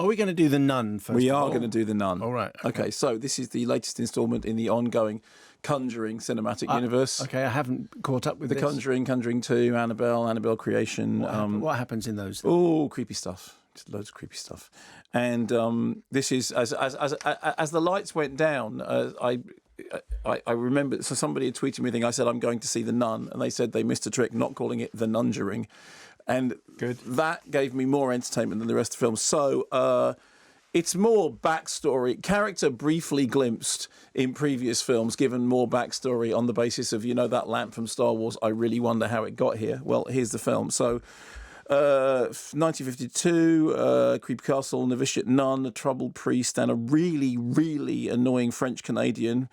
Are we going to do The Nun first? We are going to do The Nun. All right. Okay, so this is the latest instalment in the ongoing Conjuring cinematic universe. Okay, I haven't caught up with The this. Conjuring, Conjuring 2, Annabelle Creation. What happens in those? Oh, creepy stuff. Just loads of creepy stuff. And this is, as the lights went down, I remember, so somebody had tweeted me a thing. I said, I'm going to see The Nun. And they said they missed a trick not calling it The Nunjuring. And that gave me more entertainment than the rest of the film. So it's more backstory, character briefly glimpsed in previous films, given more backstory on the basis of, that lamp from Star Wars. I really wonder how it got here. Well, here's the film. So 1952, creepy castle, novitiate nun, a troubled priest, and a really, really annoying French-Canadian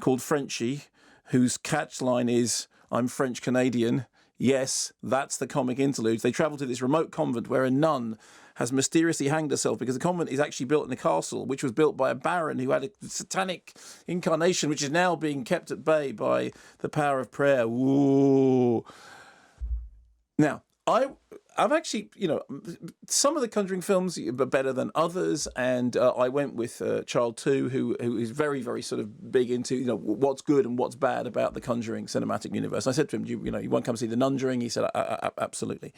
called Frenchie, whose catchline is, I'm French-Canadian. Yes, that's the comic interlude. They travel to this remote convent where a nun has mysteriously hanged herself because the convent is actually built in a castle, which was built by a baron who had a satanic incarnation, which is now being kept at bay by the power of prayer. Ooh. Now, I've actually, some of the Conjuring films are better than others, and I went with Child 2, who is very, very sort of big into, what's good and what's bad about the Conjuring cinematic universe. I said to him, you want to come see The Nunjuring? He said, absolutely.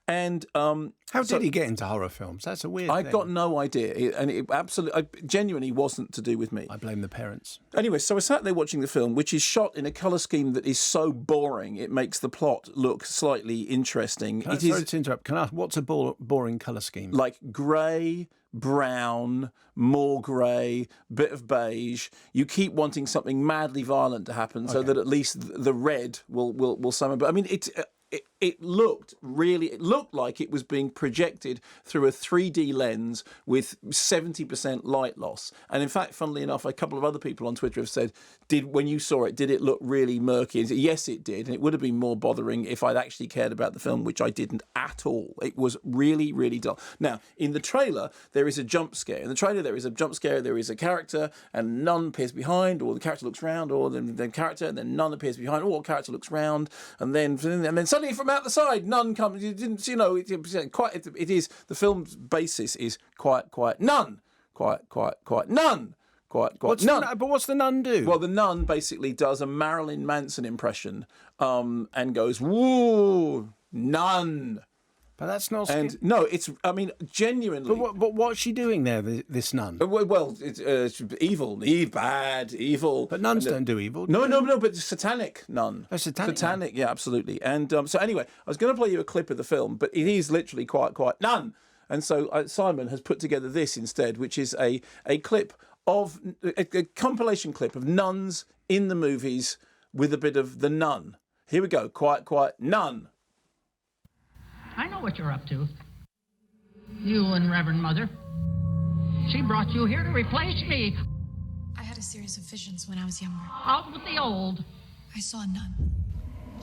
And how did he get into horror films? That's a weird thing. I've got no idea, and it absolutely, genuinely wasn't to do with me. I blame the parents. Anyway, so I sat there watching the film, which is shot in a colour scheme that is so boring it makes the plot look slightly interesting. Sorry to interrupt. Can I ask, what's a boring colour scheme? Like grey, brown, more grey, bit of beige. You keep wanting something madly violent to happen so that at least the red will summon. But I mean, it looked like it was being projected through a 3D lens with 70% light loss. And in fact, funnily enough, a couple of other people on Twitter have said, when you saw it, did it look really murky? And yes, it did. And it would have been more bothering if I'd actually cared about the film, which I didn't at all. It was really, really dull. Now, in the trailer, there is a jump scare. In the trailer, there is a jump scare. There is a character, and nun appears behind, or the character looks round, or the character, and then nun appears behind, or the character looks round, and then suddenly from out the side, nun comes. You didn't, it is the film's basis is quiet, nun, quiet, nun. Nun. But what's the nun do? Well, the nun basically does a Marilyn Manson impression and goes, woo, nun. But that's not... And no, genuinely... But what's she doing there, this nun? Well, it's evil, bad, evil. But nuns don't do evil. No, but satanic nun. Oh, satanic, yeah, absolutely. And so anyway, I was going to play you a clip of the film, but it is literally quiet, nun. And so Simon has put together this instead, which is a clip of a compilation clip of nuns in the movies with a bit of the nun. Here we go. Quiet, nun. I know what you're up to. You and Reverend Mother. She brought you here to replace me. I had a series of visions when I was younger. Out with the old. I saw a nun.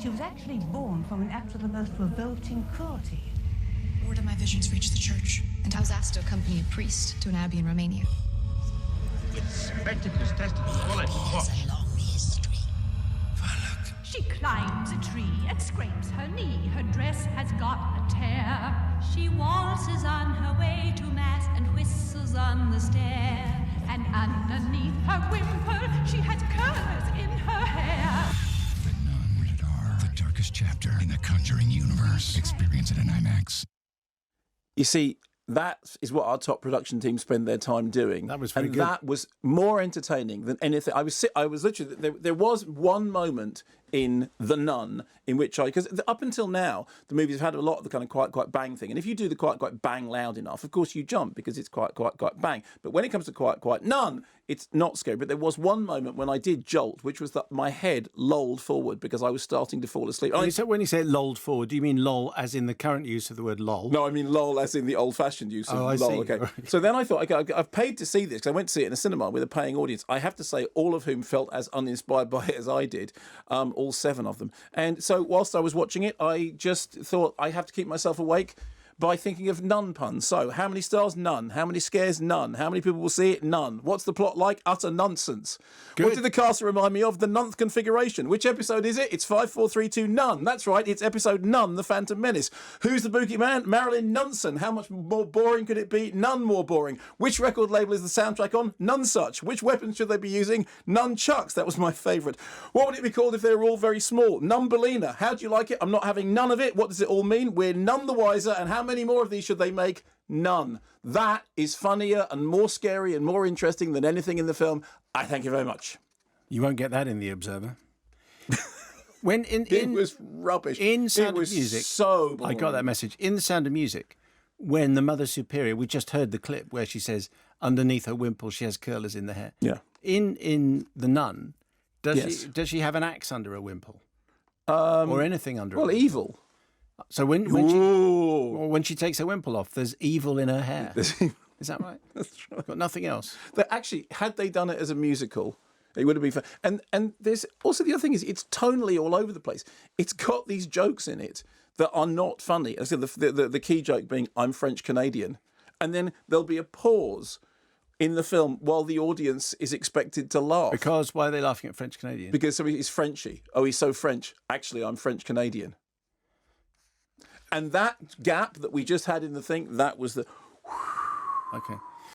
She was actually born from an act of the most revolting cruelty. Word of my visions reached the church, and I was asked to accompany a priest to an abbey in Romania. Inspected his tested his wallet. It's a long history. She climbs a tree and scrapes her knee. Her dress has got a tear. She waltzes on her way to mass and whistles on the stair. And underneath her wimple, she has curls in her hair. The Nun, rated R. The darkest chapter in the Conjuring universe. Experience it in IMAX. You see, that is what our top production team spend their time doing. That was very good. That was more entertaining than anything. I was literally, there was one moment in The Nun in which because up until now, the movies have had a lot of the kind of quite bang thing. And if you do the quite bang loud enough, of course you jump because it's quite bang. But when it comes to quite nun, it's not scary. But there was one moment when I did jolt, which was that my head lolled forward because I was starting to fall asleep. When you say lolled forward, do you mean lol as in the current use of the word lol? No, I mean lol as in the old-fashioned use of lol. See. Okay. Right. So then I thought, okay, I've paid to see this because I went to see it in a cinema with a paying audience. I have to say, all of whom felt as uninspired by it as I did, all 7 of them. And so whilst I was watching it, I just thought I have to keep myself awake. by thinking of nun puns. So, how many stars? None. How many scares? None. How many people will see it? None. What's the plot like? Utter nonsense. What did the cast remind me of? The Nunth Configuration. Which episode is it? It's 5432 None. That's right, it's episode None, The Phantom Menace. Who's the boogeyman? Marilyn Nunson. How much more boring could it be? None more boring. Which record label is the soundtrack on? None such. Which weapons should they be using? Nunchucks. That was my favourite. What would it be called if they were all very small? Numbelina. How do you like it? I'm not having none of it. What does it all mean? We're none the wiser. And how many more of these should they make? None. That is funnier and more scary and more interesting than anything in the film. I thank you very much. You won't get that in The Observer. It was rubbish. In Sound it of was Music, so boring. I got that message. In The Sound of Music, when the Mother Superior, we just heard the clip where she says, underneath her wimple, she has curlers in the hair. Yeah. In The Nun, Yes. does she have an axe under her wimple? Or anything under her Well, wimple? evil. So when she takes her wimple off, there's evil in her hair. Is that right? That's right. Got nothing else. Actually, had they done it as a musical, it would have been fun. And there's also the other thing is it's tonally all over the place. It's got these jokes in it that are not funny. So the key joke being I'm French Canadian, and then there'll be a pause in the film while the audience is expected to laugh. Because why are they laughing at French Canadian? Because somebody is Frenchy. Oh, he's so French. Actually, I'm French Canadian. And that gap that we just had in the thing, that was the... Okay.